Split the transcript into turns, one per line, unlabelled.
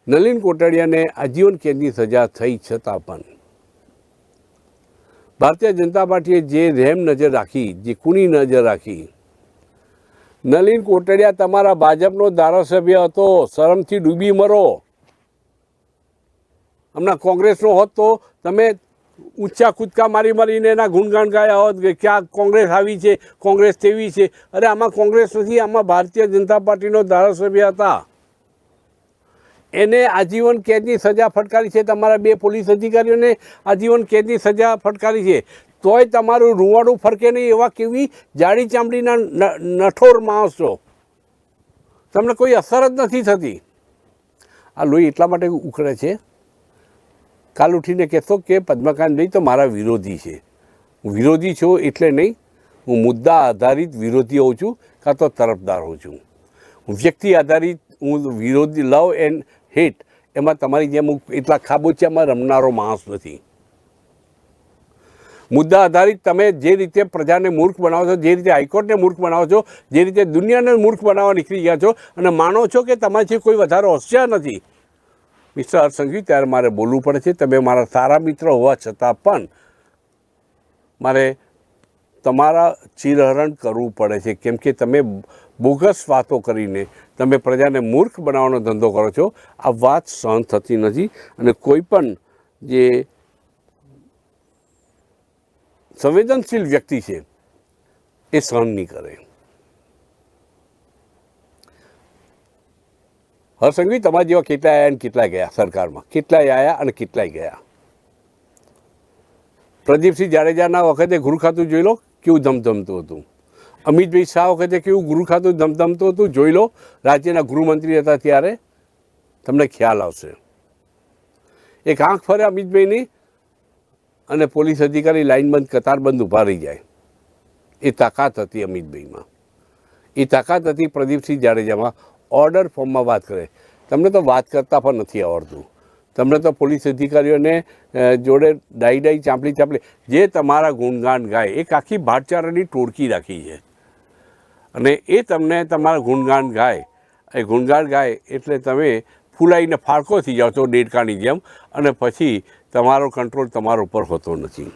નલિન કોટડિયાને આજીવન કેદની સજા થઈ છતાં પણ ભારતીય જનતા પાર્ટીએ જે રહેમ નજર રાખી, જે કૂણી નજર રાખી, નલિન કોટડિયા તમારા ભાજપનો ધારાસભ્ય હતો, શરમથી ડૂબી મરો. હમણાં કોંગ્રેસનો હોત તો તમે ઊંચા કૂદકા મારીને એના ગુણગાન ગાયા હોત કે ક્યાં કોંગ્રેસ આવી છે, કોંગ્રેસ તેવી છે. અરે આમાં કોંગ્રેસ નથી, આમાં ભારતીય જનતા પાર્ટીનો ધારાસભ્ય હતા. એને આજીવન કેદની સજા ફટકારી છે. તમારા 2 પોલીસ અધિકારીઓને આજીવન કેદની સજા ફટકારી છે. તોય તમારું રૂવાડું ફરકે નહીં. એવા કેવી જાડી ચામડીના નઠોર માણસ છો, તમને કોઈ અસર જ નથી થતી. આ લોહી એટલા માટે ઉકળે છે. કાલ ઉઠીને કહેશો કે પદ્મકાંત ભાઈ તો મારા વિરોધી છે. હું વિરોધી છું એટલે નહીં, હું મુદ્દા આધારિત વિરોધી હોઉં છું, કાં તો તરફદાર હોઉં છું. હું વ્યક્તિ આધારિત, હું વિરોધી, લવ એન્ડ હેટ, એમાં તમારી જેમ હું એટલા ખાબોચિયામાં રમનારો માણસ નથી. મુદ્દા આધારિત તમે જે રીતે પ્રજાને મૂર્ખ બનાવો છો, જે રીતે હાઈકોર્ટને મૂર્ખ બનાવો છો, જે રીતે દુનિયાને મૂર્ખ બનાવવા નીકળી ગયા છો અને માનો છો કે તમારાથી કોઈ વધારે હોશિયાર નથી, મિસ્ટર હર્ષ સંઘવી, ત્યારે મારે બોલવું પડે છે. તમે મારા સારા મિત્ર હોવા છતાં પણ મારે તમારા ચીરહરણ કરવું પડે છે, કેમ કે તમે બોગસ વાતો કરીને તમે પ્રજાને મૂર્ખ બનાવવાનો ધંધો કરો છો. આ વાત સહન થતી નથી અને કોઈ પણ જે સંવેદનશીલ વ્યક્તિ છે એ સહન નહીં કરે. હર્ષ સંઘવી, તમારા જેવા કેટલાય આવ્યા અને કેટલાય ગયા સરકારમાં, કેટલાય આવ્યા અને કેટલાય ગયા. પ્રદીપસિંહ જાડેજાના વખતે ગૃહ ખાતું જોઈ લો કેવું ધમધમતું હતું. અમિતભાઈ શાહ વખતે કેવું ગૃહ ખાતું ધમધમતું હતું જોઈ લો. રાજ્યના ગૃહમંત્રી હતા ત્યારે તમને ખ્યાલ આવશે. એક આંખ ફરે અમિતભાઈની અને પોલીસ અધિકારી લાઇનબંધ કતારબંધ ઊભા રહી જાય. એ તાકાત હતી અમિતભાઈમાં, એ તાકાત હતી પ્રદીપસિંહ જાડેજામાં. ઓર્ડર ફોર્મમાં વાત કરે. તમને તો વાત કરતાં પણ નથી આવડતું. તમને તો પોલીસ અધિકારીઓને જોડે ડાઈ ચાંપલી જે તમારા ગુણગાન ગાય, એક આખી ભાટચારાની ટોળકી રાખી છે અને એ તમને તમારા ગુણગાન ગાય. એ ગુણગાન ગાય એટલે તમે ફૂલાઈને ફાળકો થઈ જાઓ છો દેડકાની જેમ, અને પછી તમારો કંટ્રોલ તમારા ઉપર હોતો નથી.